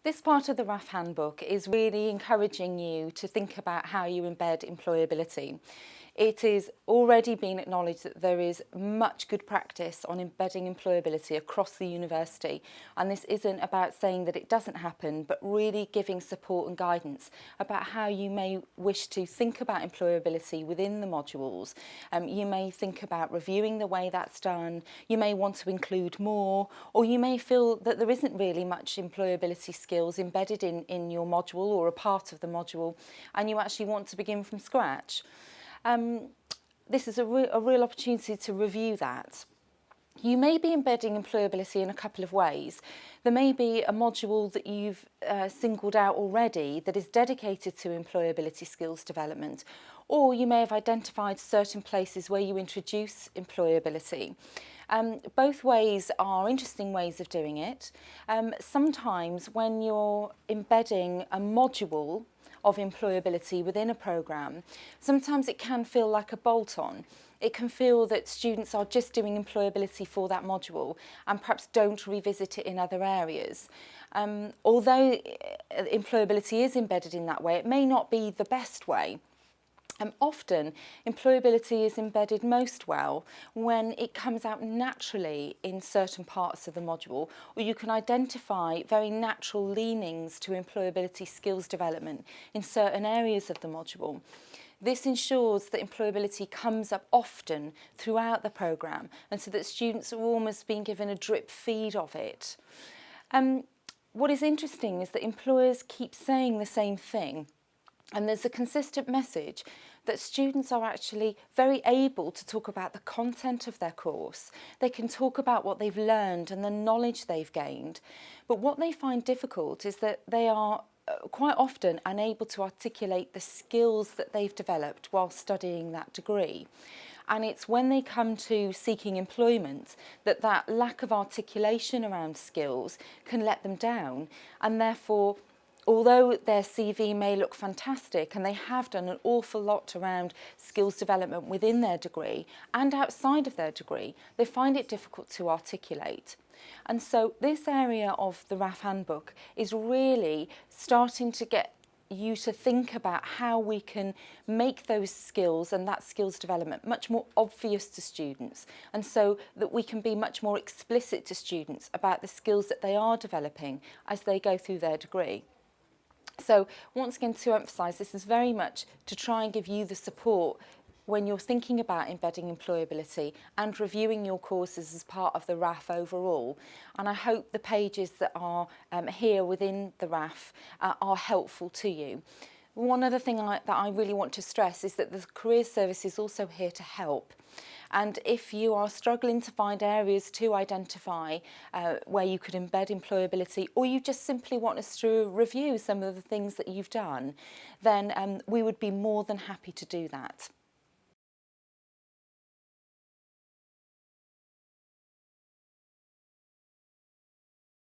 This part of the RAF handbook is really encouraging you to think about how you embed employability. It is already been acknowledged that there is much good practice on embedding employability across the university, and this isn't about saying that it doesn't happen, but really giving support and guidance about how you may wish to think about employability within the modules. You may think about reviewing the way that's done, you may want to include more, or you may feel that there isn't really much employability skills embedded in your module or a part of the module, and you actually want to begin from scratch. This is a real opportunity to review that. You may be embedding employability in a couple of ways. There may be a module that you've singled out already that is dedicated to employability skills development, or you may have identified certain places where you introduce employability. Both ways are interesting ways of doing it. Sometimes when you're embedding a module of employability within a programme, sometimes it can feel like a bolt-on. It can feel that students are just doing employability for that module and perhaps don't revisit it in other areas. Although employability is embedded in that way, it may not be the best way. Often, employability is embedded most well when it comes out naturally in certain parts of the module, or you can identify very natural leanings to employability skills development in certain areas of the module. This ensures that employability comes up often throughout the programme, and so that students are almost being given a drip feed of it. What is interesting is that employers keep saying the same thing. And there's a consistent message that students are actually very able to talk about the content of their course. They can talk about what they've learned and the knowledge they've gained. But what they find difficult is that they are quite often unable to articulate the skills that they've developed while studying that degree. And it's when they come to seeking employment that that lack of articulation around skills can let them down, and therefore, although their CV may look fantastic and they have done an awful lot around skills development within their degree and outside of their degree, they find it difficult to articulate. And so this area of the RAF handbook is really starting to get you to think about how we can make those skills and that skills development much more obvious to students, and so that we can be much more explicit to students about the skills that they are developing as they go through their degree. So once again, to emphasise, this is very much to try and give you the support when you're thinking about embedding employability and reviewing your courses as part of the RAF overall. And I hope the pages that are here within the RAF are helpful to you. One other thing that I really want to stress is that the Careers Service is also here to help. And if you are struggling to find areas to identify where you could embed employability, or you just simply want us to review some of the things that you've done, then we would be more than happy to do that.